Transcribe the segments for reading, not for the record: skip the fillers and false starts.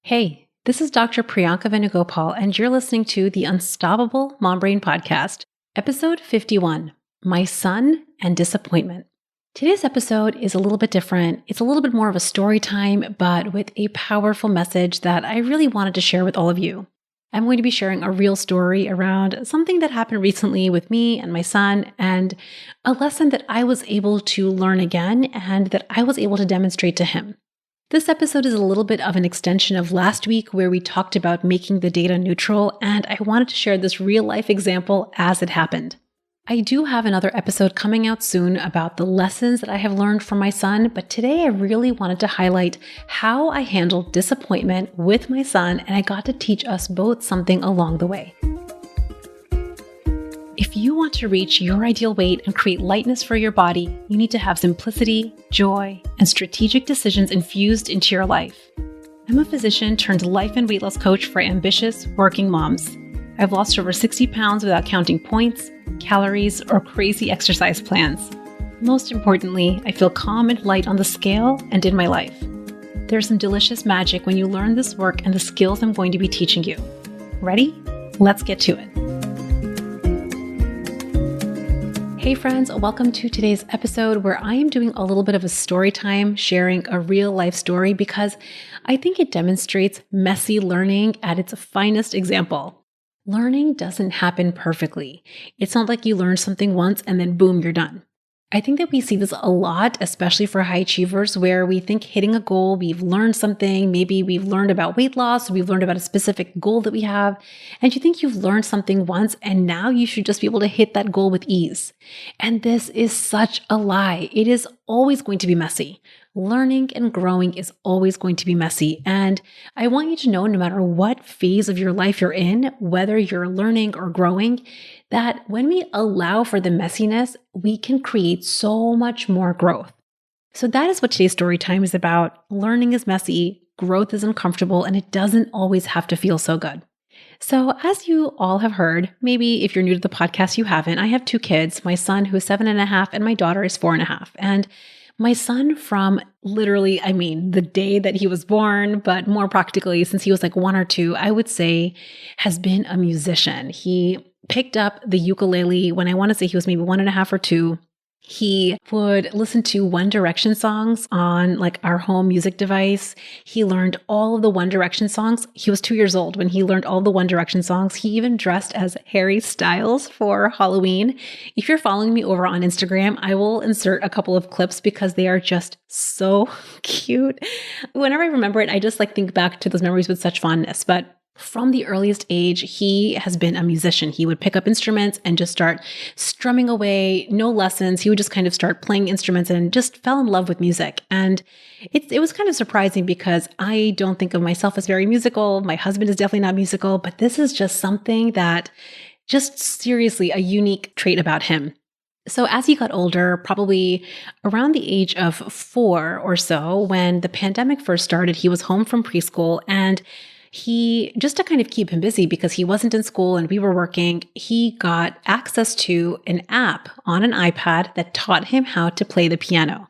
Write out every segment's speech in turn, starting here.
Hey, this is Dr. Priyanka Venugopal, and you're listening to the Unstoppable Mom Brain Podcast, episode 51, My Son and Disappointment. Today's episode is a little bit different. It's a little bit more of a story time, but with a powerful message that I really wanted to share with all of you. I'm going to be sharing a real story around something that happened recently with me and my son, and a lesson that I was able to learn again and that I was able to demonstrate to him. This episode is a little bit of an extension of last week where we talked about making the data neutral, and I wanted to share this real life example as it happened. I do have another episode coming out soon about the lessons that I have learned from my son, but today I really wanted to highlight how I handled disappointment with my son, and I got to teach us both something along the way. If you want to reach your ideal weight and create lightness for your body, you need to have simplicity, joy, and strategic decisions infused into your life. I'm a physician turned life and weight loss coach for ambitious working moms. I've lost over 60 pounds without counting points, calories, or crazy exercise plans. Most importantly, I feel calm and light on the scale and in my life. There's some delicious magic when you learn this work and the skills I'm going to be teaching you. Ready? Let's get to it. Hey friends, welcome to today's episode where I am doing a little bit of a story time, sharing a real life story because I think it demonstrates messy learning at its finest example. Learning doesn't happen perfectly. It's not like you learn something once and then boom, you're done. I think that we see this a lot, especially for high achievers, where we think hitting a goal, we've learned something, maybe we've learned about weight loss, or we've learned about a specific goal that we have, and you think you've learned something once, and now you should just be able to hit that goal with ease. And this is such a lie. It is always going to be messy. Learning and growing is always going to be messy. And I want you to know, no matter what phase of your life you're in, whether you're learning or growing, that when we allow for the messiness, we can create so much more growth. So that is what today's story time is about. Learning is messy, growth is uncomfortable, and it doesn't always have to feel so good. So as you all have heard, maybe if you're new to the podcast, you haven't, I have two kids, my son who is 7.5 and my daughter is 4.5. And my son from literally, the day that he was born, but more practically since he was like 1 or 2, I would say has been a musician. He picked up the ukulele when I want to say he was maybe 1.5 or 2. He would listen to One Direction songs on like our home music device. He learned all of the One Direction songs. He was 2 years old when he learned all the One Direction songs. He even dressed as Harry Styles for Halloween. If you're following me over on Instagram, I will insert a couple of clips because they are just so cute. Whenever I remember it, I just think back to those memories with such fondness. But from the earliest age, he has been a musician. He would pick up instruments and just start strumming away, no lessons. He would just kind of start playing instruments and just fell in love with music. And it was kind of surprising because I don't think of myself as very musical. My husband is definitely not musical, but this is just something that just seriously a unique trait about him. So as he got older, probably around the age of 4 or so, when the pandemic first started, he was home from preschool, and he, just to kind of keep him busy because he wasn't in school and we were working, he got access to an app on an iPad that taught him how to play the piano.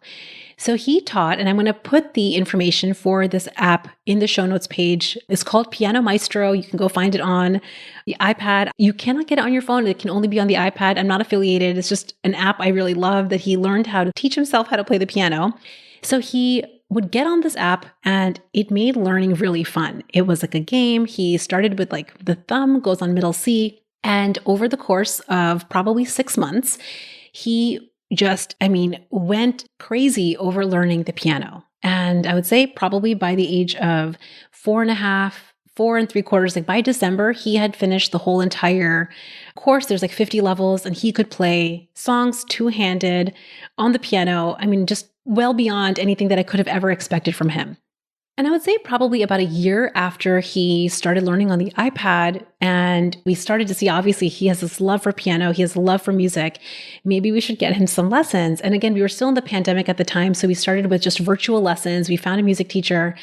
So he taught, and I'm going to put the information for this app in the show notes page. It's called Piano Maestro. You can go find it on the iPad. You cannot get it on your phone. It can only be on the iPad. I'm not affiliated. It's just an app I really love that he learned how to teach himself how to play the piano. So he would get on this app and it made learning really fun. It was like a game. He started with the thumb goes on middle C. And over the course of probably 6 months, he just, went crazy over learning the piano. And I would say probably by the age of 4.5, 4 3/4, by December, he had finished the whole entire course. There's 50 levels and he could play songs two-handed on the piano. Just well beyond anything that I could have ever expected from him. And I would say probably about a year after he started learning on the iPad and we started to see, obviously, he has this love for piano, he has a love for music. Maybe we should get him some lessons. And again, we were still in the pandemic at the time, so we started with just virtual lessons. We found a music teacher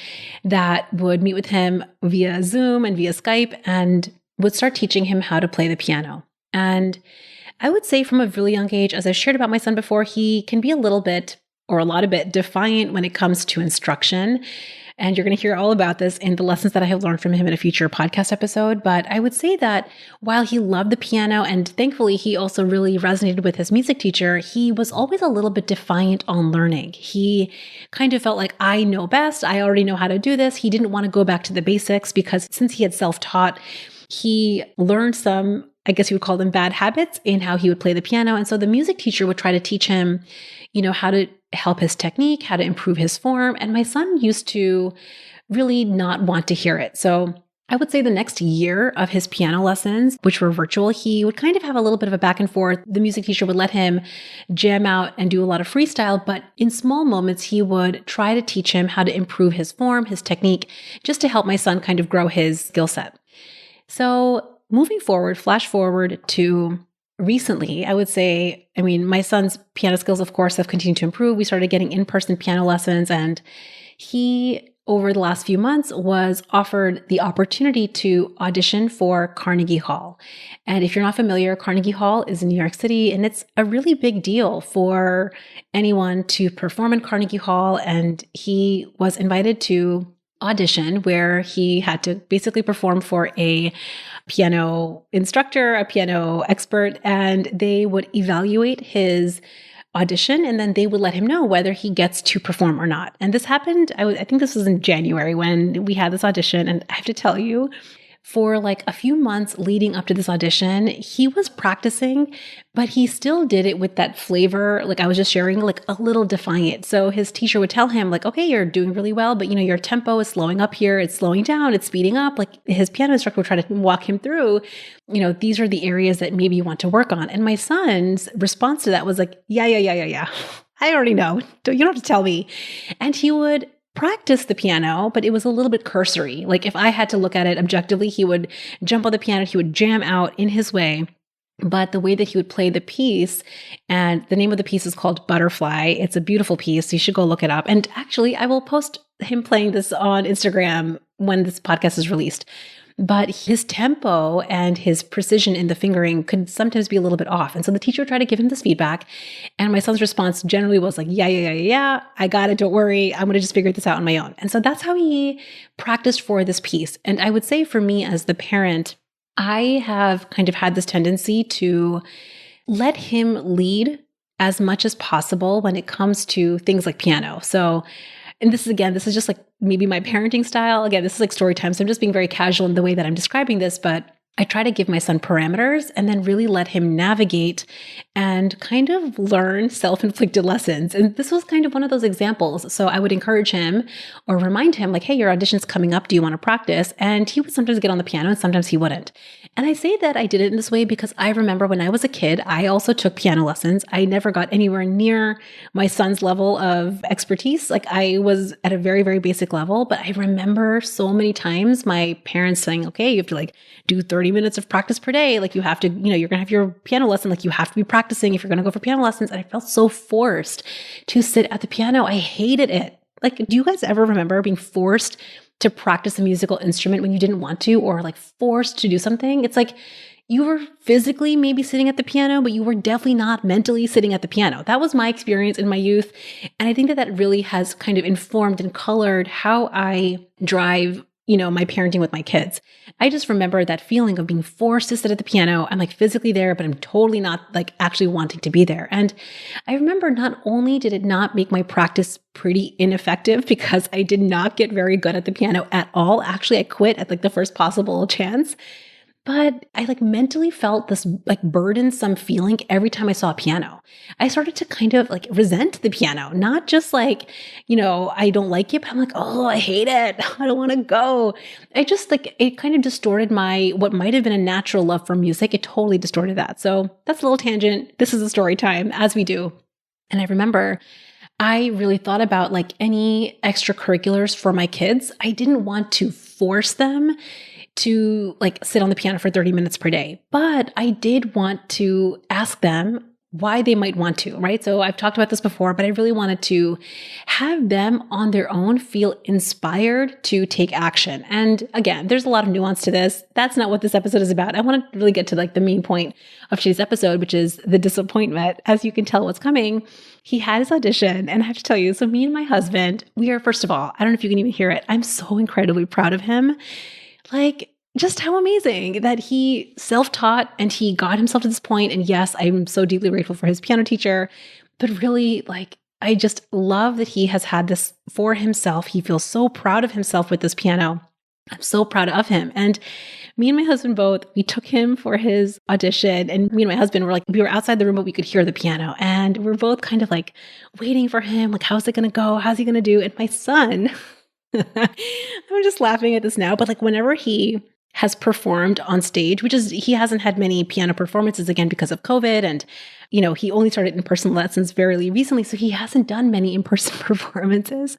that would meet with him via Zoom and via Skype and would start teaching him how to play the piano. And I would say from a really young age, as I shared about my son before, he can be a little bit or a lot of it defiant when it comes to instruction. And you're going to hear all about this in the lessons that I have learned from him in a future podcast episode. But I would say that while he loved the piano, and thankfully he also really resonated with his music teacher, he was always a little bit defiant on learning. He kind of felt like, I know best. I already know how to do this. He didn't want to go back to the basics because since he had self-taught, he learned some, I guess you would call them bad habits in how he would play the piano. And so the music teacher would try to teach him, how to help his technique, how to improve his form. And my son used to really not want to hear it. So I would say the next year of his piano lessons, which were virtual, he would kind of have a little bit of a back and forth. The music teacher would let him jam out and do a lot of freestyle, but in small moments, he would try to teach him how to improve his form, his technique, just to help my son kind of grow his skill set. So moving forward, flash forward to recently, I would say, my son's piano skills, of course, have continued to improve. We started getting in-person piano lessons, and he, over the last few months, was offered the opportunity to audition for Carnegie Hall. And if you're not familiar, Carnegie Hall is in New York City, and it's a really big deal for anyone to perform in Carnegie Hall. And he was invited to audition where he had to basically perform for a piano instructor, a piano expert, and they would evaluate his audition and then they would let him know whether he gets to perform or not. And this happened, I think this was in January when we had this audition. And I have to tell you, for like a few months leading up to this audition, he was practicing, but he still did it with that flavor, like I was just sharing, like a little defiant. So his teacher would tell him like, okay, you're doing really well, but your tempo is slowing up here. It's slowing down. It's speeding up. Like his piano instructor would try to walk him through, these are the areas that maybe you want to work on. And my son's response to that was like, yeah. I already know. You don't have to tell me. And he would practice the piano, but it was a little bit cursory. Like if I had to look at it objectively, he would jump on the piano, he would jam out in his way. But the way that he would play the piece, and the name of the piece is called Butterfly. It's a beautiful piece. So you should go look it up. And actually, I will post him playing this on Instagram when this podcast is released. But his tempo and his precision in the fingering could sometimes be a little bit off. And so the teacher would try to give him this feedback. And my son's response generally was like, yeah, I got it. Don't worry. I'm going to just figure this out on my own. And so that's how he practiced for this piece. And I would say for me as the parent, I have kind of had this tendency to let him lead as much as possible when it comes to things like piano. So and this is just like maybe my parenting style. Again, this is like story time. So I'm just being very casual in the way that I'm describing this, but I try to give my son parameters and then really let him navigate and kind of learn self-inflicted lessons. And this was kind of one of those examples. So I would encourage him or remind him like, hey, your audition's coming up. Do you want to practice? And he would sometimes get on the piano and sometimes he wouldn't. And I say that I did it in this way because I remember when I was a kid, I also took piano lessons. I never got anywhere near my son's level of expertise. Like I was at a very, very basic level, but I remember so many times my parents saying, okay, you have to like do 30 minutes of practice per day. Like you have to, you're going to have your piano lesson. Like you have to be practicing if you're going to go for piano lessons. And I felt so forced to sit at the piano. I hated it. Like, do you guys ever remember being forced to practice a musical instrument when you didn't want to, or like forced to do something? It's like you were physically maybe sitting at the piano, but you were definitely not mentally sitting at the piano. That was my experience in my youth. And I think that that really has kind of informed and colored how I drive my parenting with my kids. I just remember that feeling of being forced to sit at the piano. I'm like physically there, but I'm totally not like actually wanting to be there. And I remember not only did it not make my practice pretty ineffective because I did not get very good at the piano at all. Actually, I quit at like the first possible chance. But I like mentally felt this like burdensome feeling every time I saw a piano. I started to kind of like resent the piano, not just like, I don't like it, but I'm like, oh, I hate it. I don't want to go. I just like, it kind of distorted what might have been a natural love for music. It totally distorted that. So that's a little tangent. This is a story time as we do. And I remember I really thought about like any extracurriculars for my kids. I didn't want to force them to like sit on the piano for 30 minutes per day. But I did want to ask them, why they might want to, right? So I've talked about this before, but I really wanted to have them on their own feel inspired to take action. And again, there's a lot of nuance to this. That's not what this episode is about. I want to really get to like the main point of today's episode, which is the disappointment. As you can tell what's coming, he had his audition, and I have to tell you, so me and my husband, we are, first of all, I don't know if you can even hear it, I'm so incredibly proud of him. Like, just how amazing that he self-taught and he got himself to this point. And yes, I'm so deeply grateful for his piano teacher, but really, like, I just love that he has had this for himself. He feels so proud of himself with this piano. I'm so proud of him. And me and my husband both, we took him for his audition, and me and my husband were like, we were outside the room, but we could hear the piano, and we're both kind of like waiting for him. Like, how's it going to go? How's he going to do? And my son, I'm just laughing at this now, but like whenever he has performed on stage, which is, he hasn't had many piano performances again because of COVID. And, you know, he only started in-person lessons very recently. So he hasn't done many in-person performances.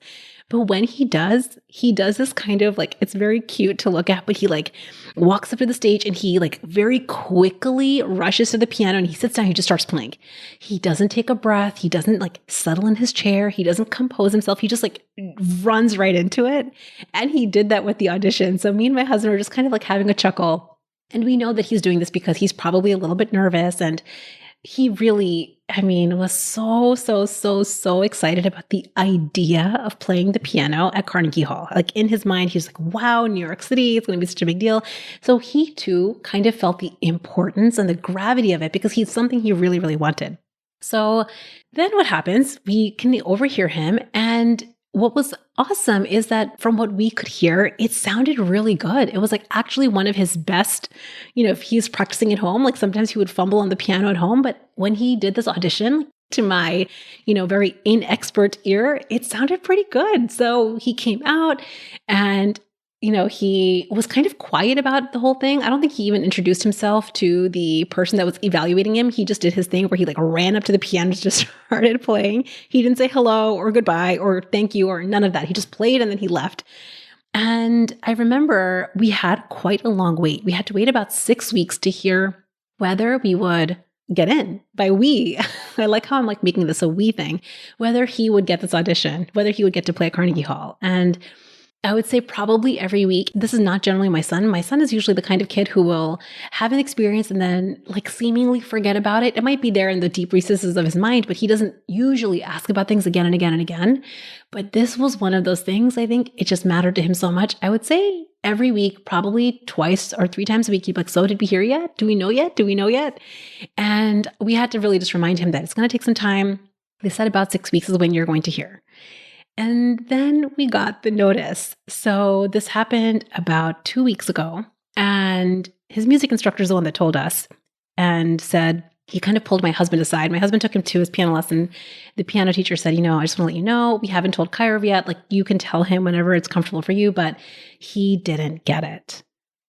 But when he does this kind of like, it's very cute to look at, but he like walks up to the stage and he like very quickly rushes to the piano and he sits down, he just starts playing. He doesn't take a breath. He doesn't like settle in his chair. He doesn't compose himself. He just like runs right into it. And he did that with the audition. So me and my husband were just kind of like having a chuckle. And we know that he's doing this because he's probably a little bit nervous, and he really, I mean, was so excited about the idea of playing the piano at Carnegie Hall. Like in his mind, he was like, wow, New York City, it's going to be such a big deal. So he too kind of felt the importance and the gravity of it because he's something he really wanted. So then what happens? We can overhear him, and what was awesome is that from what we could hear, it sounded really good. It was like actually one of his best, you know, if he's practicing at home, like sometimes he would fumble on the piano at home, but when he did this audition, to my, you know, very inexpert ear, it sounded pretty good. So he came out and, you know, he was kind of quiet about the whole thing. I don't think he even introduced himself to the person that was evaluating him. He just did his thing where he like ran up to the piano and just started playing. He didn't say hello or goodbye or thank you or none of that. He just played and then he left. And I remember we had quite a long wait. We had to wait about 6 weeks to hear whether we would get in. By we, I like how I'm like making this a we thing, whether he would get this audition, whether he would get to play at Carnegie Hall. And I would say probably every week. This is not generally my son. My son is usually the kind of kid who will have an experience and then like seemingly forget about it. It might be there in the deep recesses of his mind, but he doesn't usually ask about things again and again and again. But this was one of those things. I think it just mattered to him so much. I would say every week, probably twice or 3 times a week, he'd be like, so did we hear yet? Do we know yet? Do we know yet? And we had to really just remind him that it's going to take some time. They said about 6 weeks is when you're going to hear. And then we got the notice. So this happened about 2 weeks ago. And his music instructor is the one that told us and said, he kind of pulled my husband aside. My husband took him to his piano lesson. The piano teacher said, you know, I just want to let you know, we haven't told Kairav yet. Like you can tell him whenever it's comfortable for you, but he didn't get it.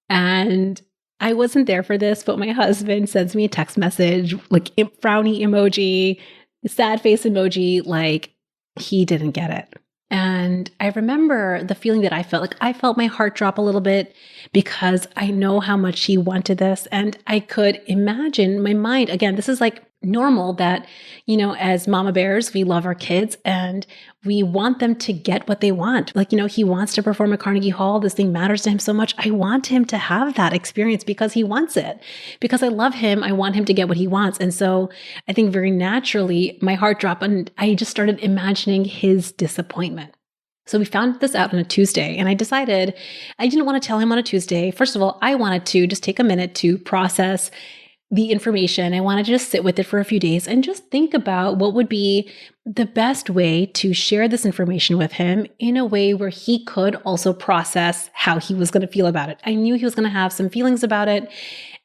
And I wasn't there for this, but my husband sends me a text message, like frowny emoji, sad face emoji, like, he didn't get it. And I remember the feeling that I felt. Like I felt my heart drop a little bit because I know how much he wanted this. And I could imagine my mind, again, this is like normal that, you know, as mama bears, we love our kids and we want them to get what they want. Like, you know, he wants to perform at Carnegie Hall. This thing matters to him so much. I want him to have that experience because he wants it. Because I love him, I want him to get what he wants. And so I think very naturally, my heart dropped and I just started imagining his disappointment. So we found this out on a Tuesday and I decided I didn't want to tell him on a Tuesday. First of all, I wanted to just take a minute to process the information. I wanted to just sit with it for a few days and just think about what would be the best way to share this information with him in a way where he could also process how he was going to feel about it. I knew he was going to have some feelings about it,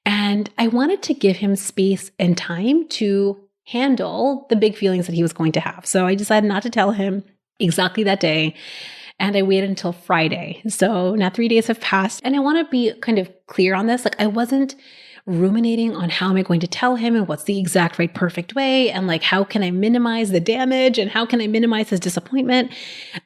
and I wanted to give him space and time to handle the big feelings that he was going to have. So I decided not to tell him exactly that day. And I waited until Friday. So now 3 days have passed. And I want to be kind of clear on this. Like I wasn't ruminating on how am I going to tell him and what's the exact right perfect way and like how can I minimize the damage and how can I minimize his disappointment.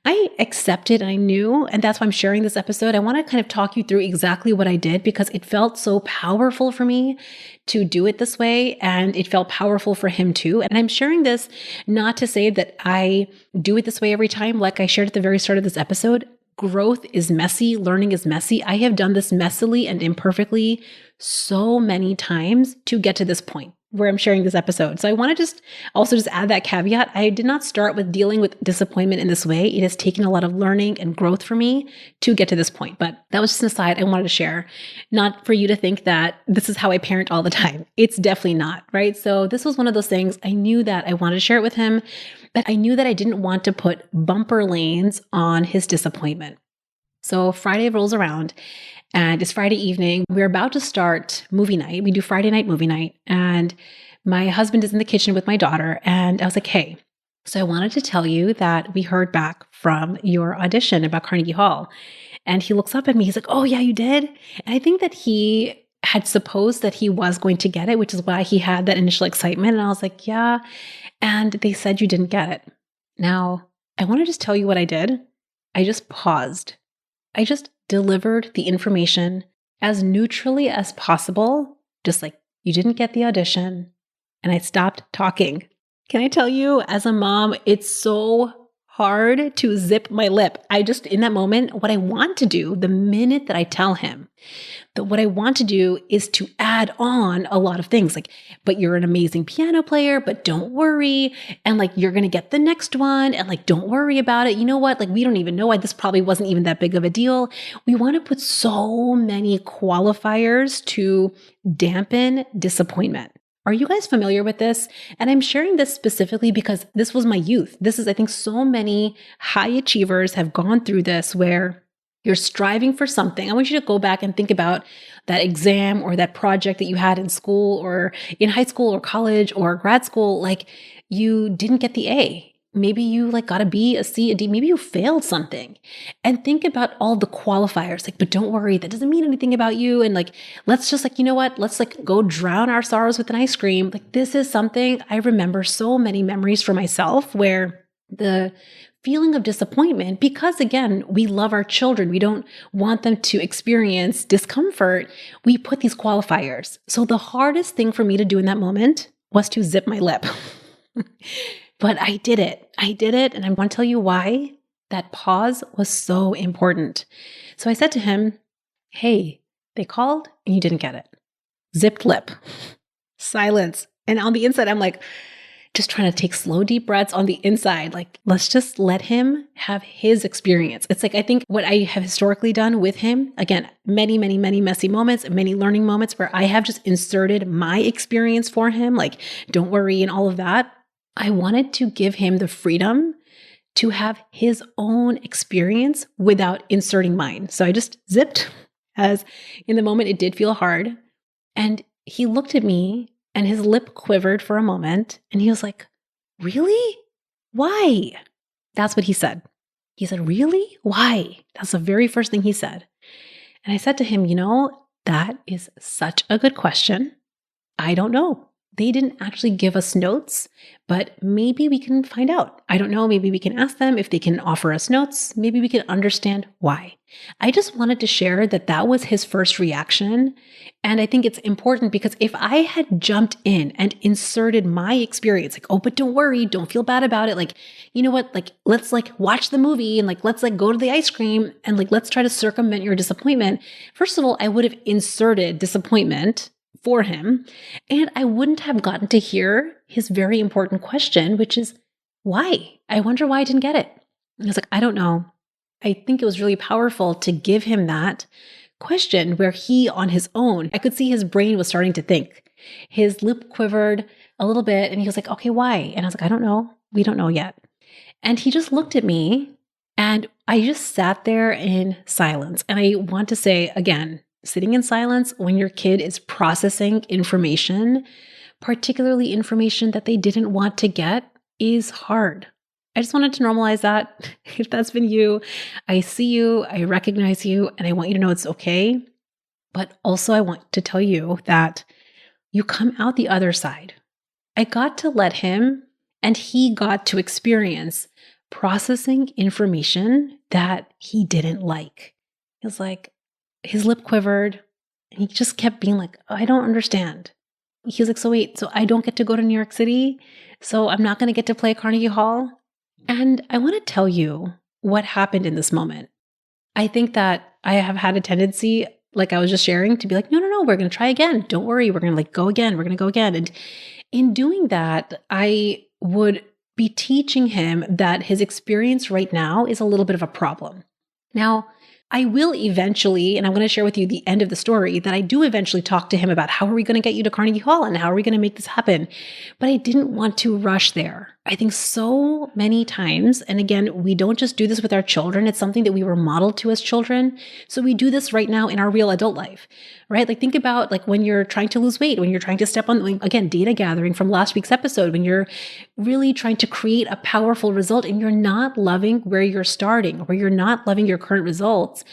I accepted, I knew, and that's why I'm sharing this episode. I want to kind of talk you through exactly what I did because it felt so powerful for me to do it this way, and it felt powerful for him too. And I'm sharing this not to say that I do it this way every time. Like I shared at the very start of this episode, growth is messy, learning is messy. I have done this messily and imperfectly so many times to get to this point where I'm sharing this episode. So I want to just add that caveat. I did not start with dealing with disappointment in this way. It has taken a lot of learning and growth for me to get to this point. But that was just an aside I wanted to share, not for you to think that this is how I parent all the time. It's definitely not, right? So this was one of those things I knew that I wanted to share it with him, but I knew that I didn't want to put bumper lanes on his disappointment. So Friday rolls around and it's Friday evening. We're about to start movie night. We do Friday night movie night. And my husband is in the kitchen with my daughter. And I was like, hey, so I wanted to tell you that we heard back from your audition about Carnegie Hall. And he looks up at me. He's like, oh, yeah, you did? And I think that he had supposed that he was going to get it, which is why he had that initial excitement. And I was like, yeah. And they said you didn't get it. Now, I want to just tell you what I did. I just paused. I just delivered the information as neutrally as possible, just like you didn't get the audition, and I stopped talking. Can I tell you, as a mom, it's so hard to zip my lip. I just, in that moment, what I want to do, the minute that I tell him, that what I want to do is to add on a lot of things like, but you're an amazing piano player, but don't worry. And like, you're going to get the next one. And like, don't worry about it. You know what? Like, we don't even know why this probably wasn't even that big of a deal. We want to put so many qualifiers to dampen disappointment. Are you guys familiar with this? And I'm sharing this specifically because this was my youth. This is, I think so many high achievers have gone through this where you're striving for something. I want you to go back and think about that exam or that project that you had in school or in high school or college or grad school. Like you didn't get the A. Maybe you like got a B, a C, a D. Maybe you failed something. And think about all the qualifiers. Like, but don't worry, that doesn't mean anything about you. And like, let's just like, you know what? Let's like go drown our sorrows with an ice cream. Like this is something I remember so many memories for myself where the feeling of disappointment, because again, we love our children. We don't want them to experience discomfort. We put these qualifiers. So the hardest thing for me to do in that moment was to zip my lip. But I did it. And I want to tell you why that pause was so important. So I said to him, hey, they called and you didn't get it. Zipped lip, silence. And on the inside, I'm like, just trying to take slow, deep breaths on the inside. Like, let's just let him have his experience. It's like, I think what I have historically done with him, again, many, many, many messy moments, many learning moments where I have just inserted my experience for him. Like, don't worry and all of that. I wanted to give him the freedom to have his own experience without inserting mine. So I just zipped, as in the moment it did feel hard. And he looked at me and his lip quivered for a moment. And he was like, really? Why? That's what he said. He said, really? Why? That's the very first thing he said. And I said to him, you know, that is such a good question. I don't know. They didn't actually give us notes, but maybe we can find out. I don't know. Maybe we can ask them if they can offer us notes. Maybe we can understand why. I just wanted to share that that was his first reaction. And I think it's important because if I had jumped in and inserted my experience, like, oh, but don't worry, don't feel bad about it. Like, you know what? Like, let's like watch the movie and like, let's like go to the ice cream and like, let's try to circumvent your disappointment. First of all, I would have inserted disappointment for him. And I wouldn't have gotten to hear his very important question, which is, why? I wonder why I didn't get it. And I was like, I don't know. I think it was really powerful to give him that question where he, on his own, I could see his brain was starting to think. His lip quivered a little bit and he was like, okay, why? And I was like, I don't know. We don't know yet. And he just looked at me and I just sat there in silence. And I want to say again, sitting in silence when your kid is processing information, particularly information that they didn't want to get, is hard. I just wanted to normalize that. If that's been you, I see you, I recognize you, and I want you to know it's okay. But also, I want to tell you that you come out the other side. I got to let him, and he got to experience processing information that he didn't like. It was like his lip quivered, and he just kept being like, I don't understand. He was like, so wait, so I don't get to go to New York City? So I'm not going to get to play Carnegie Hall? And I want to tell you what happened in this moment. I think that I have had a tendency, like I was just sharing, to be like, no, we're going to try again. Don't worry. We're going to go again. We're going to go again. And in doing that, I would be teaching him that his experience right now is a little bit of a problem. Now, I will eventually, and I'm going to share with you the end of the story, that I do eventually talk to him about how are we going to get you to Carnegie Hall and how are we going to make this happen? But I didn't want to rush there. I think so many times, and again, we don't just do this with our children, it's something that we were modeled to as children. So we do this right now in our real adult life, right? Like think about like when you're trying to lose weight, when you're trying to step on, again, data gathering from last week's episode, when you're really trying to create a powerful result and you're not loving where you're starting, or you're not loving your current results.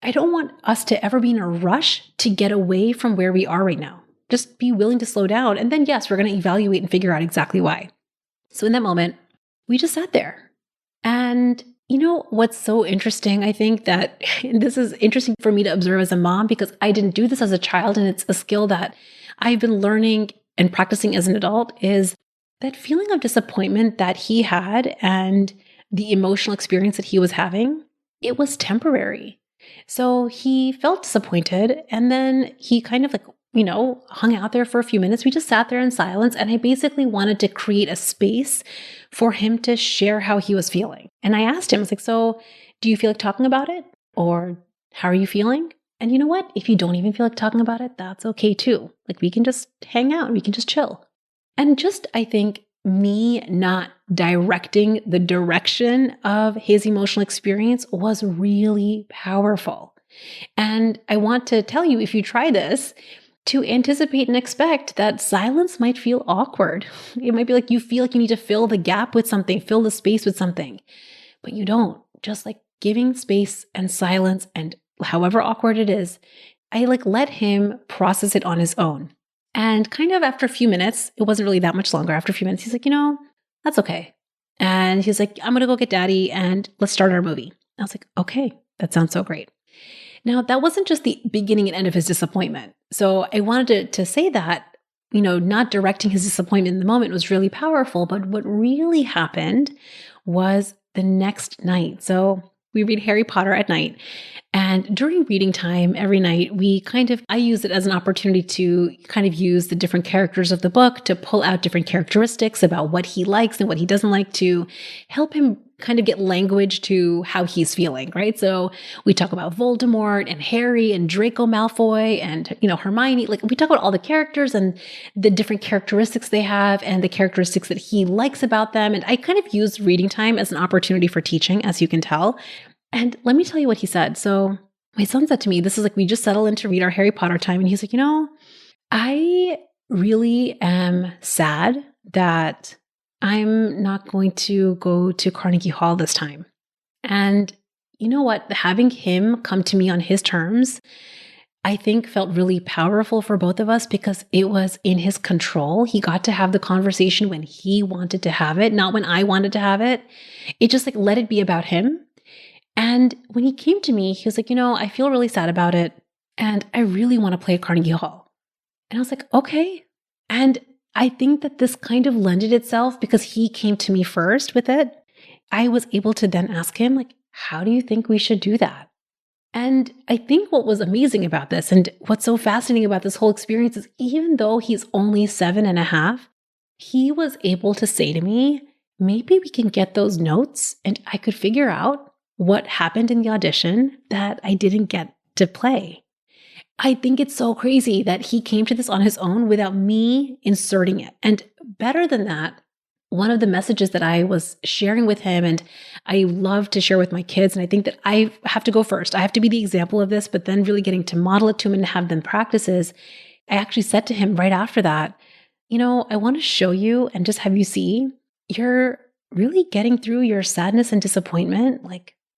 I don't want us to ever be in a rush to get away from where we are right now. Just be willing to slow down. And then yes, we're going to evaluate and figure out exactly why. So in that moment, we just sat there. And you know what's so interesting? I think that this is interesting for me to observe as a mom because I didn't do this as a child. And it's a skill that I've been learning and practicing as an adult, is that feeling of disappointment that he had and the emotional experience that he was having, it was temporary. So he felt disappointed and then he kind of like, hung out there for a few minutes. We just sat there in silence. And I basically wanted to create a space for him to share how he was feeling. And I asked him, I was like, so do you feel like talking about it? Or how are you feeling? And you know what? If you don't even feel like talking about it, that's okay too. Like we can just hang out and we can just chill. And just, I think, me not directing the direction of his emotional experience was really powerful. And I want to tell you, if you try this, to anticipate and expect that silence might feel awkward. It might be like you feel like you need to fill the gap with something, fill the space with something, but you don't. Just like giving space and silence, and however awkward it is, I let him process it on his own. And kind of after a few minutes, it wasn't really that much longer. After a few minutes, he's like, that's okay. And he's like, I'm going to go get daddy and let's start our movie. I was like, okay, that sounds so great. Now, that wasn't just the beginning and end of his disappointment. So I wanted to say that, not directing his disappointment in the moment was really powerful. But what really happened was the next night. So we read Harry Potter at night. And during reading time every night, I use it as an opportunity to kind of use the different characters of the book to pull out different characteristics about what he likes and what he doesn't like to help him kind of get language to how he's feeling, right? So we talk about Voldemort and Harry and Draco Malfoy and, Hermione. We talk about all the characters and the different characteristics they have and the characteristics that he likes about them. And I kind of use reading time as an opportunity for teaching, as you can tell. And let me tell you what he said. So my son said to me, this is we just settled in to read our Harry Potter time. And he's like, I really am sad that I'm not going to go to Carnegie Hall this time. And you know what? Having him come to me on his terms, I think felt really powerful for both of us because it was in his control. He got to have the conversation when he wanted to have it, not when I wanted to have it. It just let it be about him. And when he came to me, he was like, I feel really sad about it. And I really want to play at Carnegie Hall. And I was like, okay. And I think that this kind of lended itself because he came to me first with it. I was able to then ask him, how do you think we should do that? And I think what was amazing about this and what's so fascinating about this whole experience is even though he's only 7.5, he was able to say to me, maybe we can get those notes and I could figure out what happened in the audition that I didn't get to play. I think it's so crazy that he came to this on his own without me inserting it. And better than that, one of the messages that I was sharing with him, and I love to share with my kids, and I think that I have to go first. I have to be the example of this, but then really getting to model it to him and have them practices. I actually said to him right after that, I want to show you and just have you see, you're really getting through your sadness and disappointment.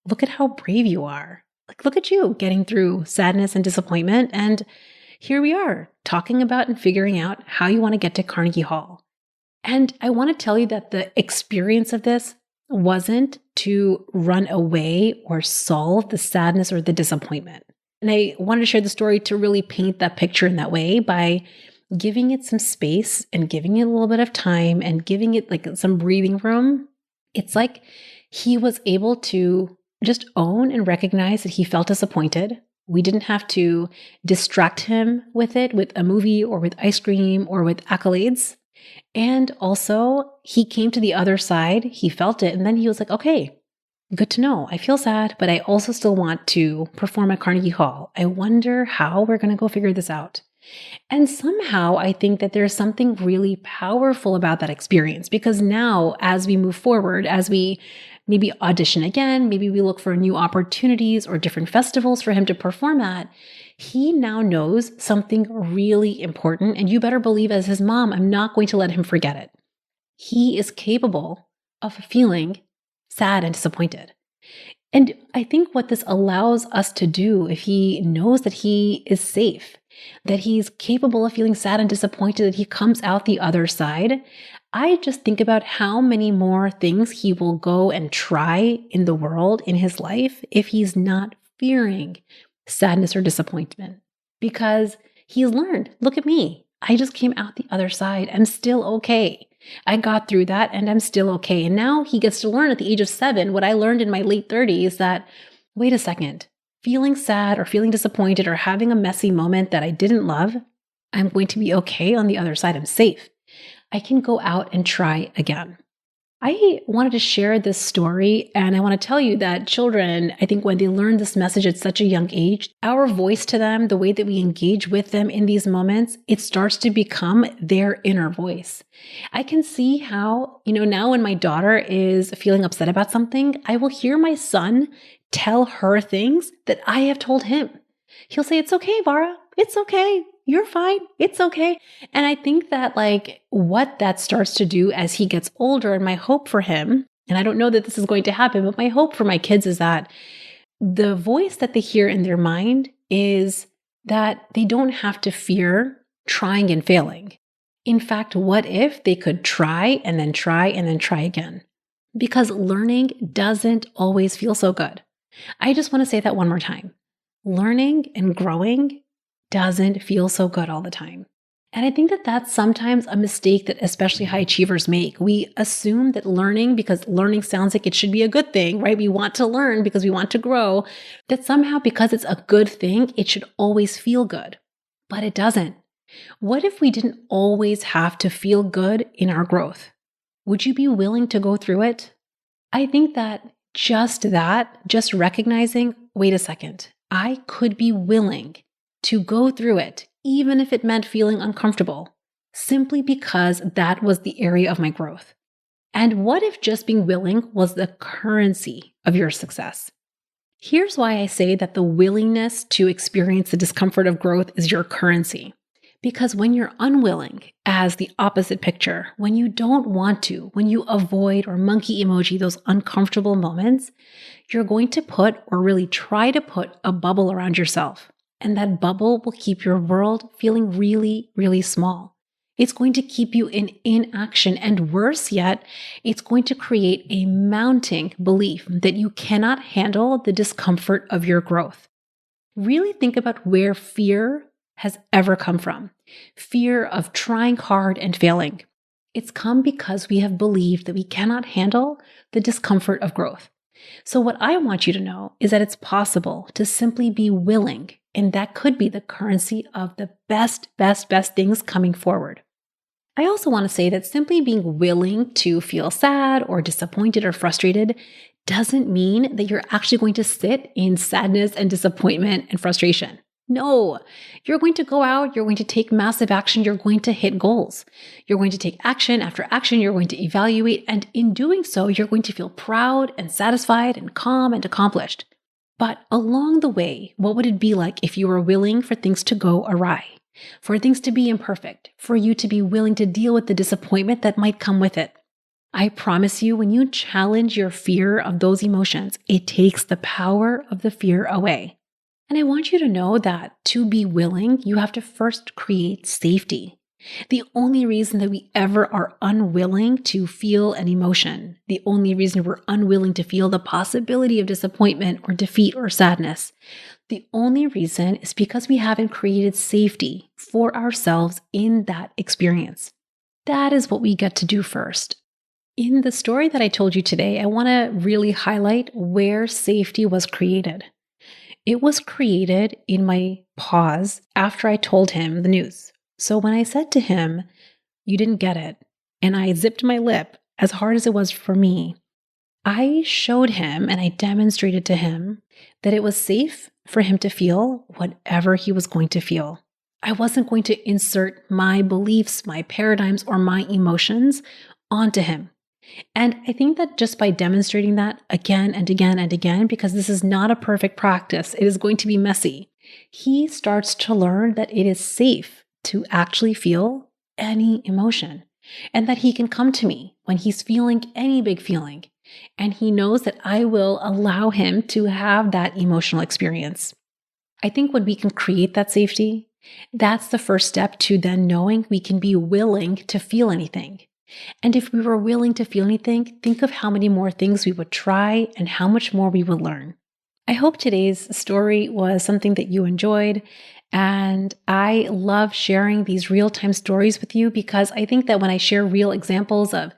Look at how brave you are. look at you getting through sadness and disappointment. And here we are talking about and figuring out how you want to get to Carnegie Hall. And I want to tell you that the experience of this wasn't to run away or solve the sadness or the disappointment. And I wanted to share the story to really paint that picture in that way by giving it some space and giving it a little bit of time and giving it like some breathing room. It's like he was able to just own and recognize that he felt disappointed. We didn't have to distract him with it, with a movie or with ice cream or with accolades. And also, he came to the other side, he felt it, and then he was like, okay, good to know. I feel sad, but I also still want to perform at Carnegie Hall. I wonder how we're going to go figure this out. And somehow I think that there's something really powerful about that experience, because now as we move forward, as we maybe audition again, maybe we look for new opportunities or different festivals for him to perform at, he now knows something really important. And you better believe, as his mom, I'm not going to let him forget it. He is capable of feeling sad and disappointed. And I think what this allows us to do, if he knows that he is safe, that he's capable of feeling sad and disappointed, that he comes out the other side, I just think about how many more things he will go and try in the world, in his life, if he's not fearing sadness or disappointment. Because he's learned, look at me, I just came out the other side. I'm still okay. I got through that and I'm still okay. And now he gets to learn at the age of 7 what I learned in my late 30s, that, wait a second, feeling sad or feeling disappointed or having a messy moment that I didn't love, I'm going to be okay on the other side. I'm safe. I can go out and try again. I wanted to share this story, and I want to tell you that children, I think when they learn this message at such a young age, our voice to them, the way that we engage with them in these moments, it starts to become their inner voice. I can see how, now when my daughter is feeling upset about something, I will hear my son tell her things that I have told him. He'll say, it's okay, Vara. It's okay. You're fine. It's okay. And I think that what that starts to do as he gets older, and my hope for him, and I don't know that this is going to happen, but my hope for my kids is that the voice that they hear in their mind is that they don't have to fear trying and failing. In fact, what if they could try and then try and then try again? Because learning doesn't always feel so good. I just want to say that one more time. Learning and growing doesn't feel so good all the time. And I think that that's sometimes a mistake that especially high achievers make. We assume that learning, because learning sounds like it should be a good thing, right? We want to learn because we want to grow, that somehow because it's a good thing, it should always feel good. But it doesn't. What if we didn't always have to feel good in our growth? Would you be willing to go through it? I think that, just recognizing, wait a second, I could be willing to go through it, even if it meant feeling uncomfortable, simply because that was the area of my growth. And what if just being willing was the currency of your success? Here's why I say that the willingness to experience the discomfort of growth is your currency. Because when you're unwilling, as the opposite picture, when you don't want to, when you avoid or monkey emoji those uncomfortable moments, you're going to put, or really try to put, a bubble around yourself. And that bubble will keep your world feeling really, really small. It's going to keep you in inaction. And worse yet, it's going to create a mounting belief that you cannot handle the discomfort of your growth. Really think about where fear has ever come from. Fear of trying hard and failing. It's come because we have believed that we cannot handle the discomfort of growth. So what I want you to know is that it's possible to simply be willing, and that could be the currency of the best things coming forward. I also want to say that simply being willing to feel sad or disappointed or frustrated doesn't mean that you're actually going to sit in sadness and disappointment and frustration. No, you're going to go out, you're going to take massive action, you're going to hit goals. You're going to take action after action, you're going to evaluate, and in doing so, you're going to feel proud and satisfied and calm and accomplished. But along the way, what would it be like if you were willing for things to go awry, for things to be imperfect, for you to be willing to deal with the disappointment that might come with it? I promise you, when you challenge your fear of those emotions, it takes the power of the fear away. And I want you to know that to be willing, you have to first create safety. The only reason that we ever are unwilling to feel an emotion, the only reason we're unwilling to feel the possibility of disappointment or defeat or sadness, the only reason is because we haven't created safety for ourselves in that experience. That is what we get to do first. In the story that I told you today, I want to really highlight where safety was created. It was created in my pause after I told him the news. So when I said to him, "You didn't get it," and I zipped my lip as hard as it was for me, I showed him and I demonstrated to him that it was safe for him to feel whatever he was going to feel. I wasn't going to insert my beliefs, my paradigms, or my emotions onto him. And I think that just by demonstrating that again and again and again, because this is not a perfect practice, it is going to be messy, he starts to learn that it is safe to actually feel any emotion and that he can come to me when he's feeling any big feeling. And he knows that I will allow him to have that emotional experience. I think when we can create that safety, that's the first step to then knowing we can be willing to feel anything. And if we were willing to feel anything, think of how many more things we would try and how much more we would learn. I hope today's story was something that you enjoyed. And I love sharing these real-time stories with you because I think that when I share real examples of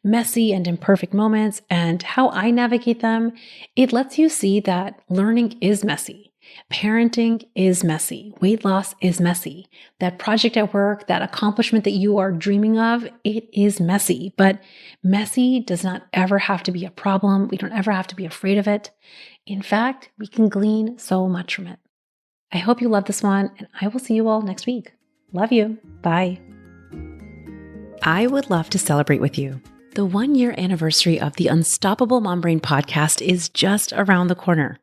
messy and imperfect moments and how I navigate them, it lets you see that learning is messy. Parenting is messy. Weight loss is messy. That project at work, that accomplishment that you are dreaming of, it is messy. But messy does not ever have to be a problem. We don't ever have to be afraid of it. In fact, we can glean so much from it. I hope you love this one, and I will see you all next week. Love you. Bye. I would love to celebrate with you. The 1-year anniversary of the Unstoppable Mom Brain podcast is just around the corner.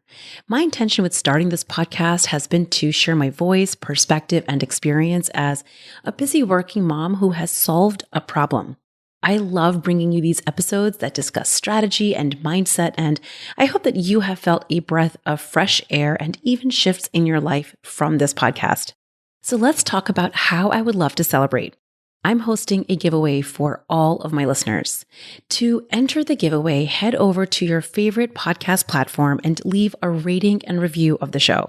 My intention with starting this podcast has been to share my voice, perspective, and experience as a busy working mom who has solved a problem. I love bringing you these episodes that discuss strategy and mindset, and I hope that you have felt a breath of fresh air and even shifts in your life from this podcast. So let's talk about how I would love to celebrate. I'm hosting a giveaway for all of my listeners. To enter the giveaway, head over to your favorite podcast platform and leave a rating and review of the show.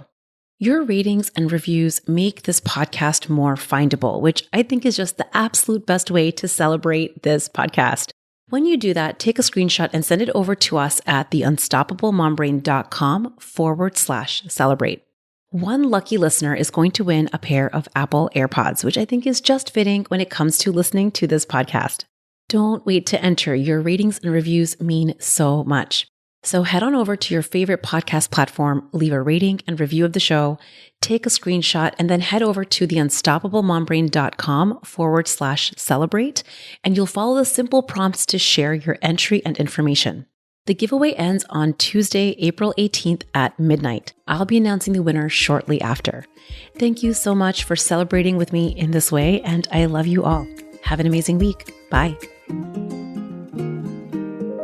Your ratings and reviews make this podcast more findable, which I think is just the absolute best way to celebrate this podcast. When you do that, take a screenshot and send it over to us at theunstoppablemombrain.com/celebrate. One lucky listener is going to win a pair of Apple AirPods, which I think is just fitting when it comes to listening to this podcast. Don't wait to enter. Your ratings and reviews mean so much. So head on over to your favorite podcast platform, leave a rating and review of the show, take a screenshot, and then head over to theunstoppablemombrain.com/celebrate, and you'll follow the simple prompts to share your entry and information. The giveaway ends on Tuesday, April 18th at midnight. I'll be announcing the winner shortly after. Thank you so much for celebrating with me in this way, and I love you all. Have an amazing week. Bye.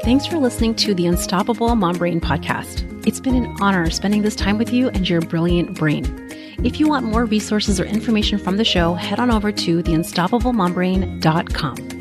Thanks for listening to the Unstoppable Mom Brain podcast. It's been an honor spending this time with you and your brilliant brain. If you want more resources or information from the show, head on over to theunstoppablemombrain.com.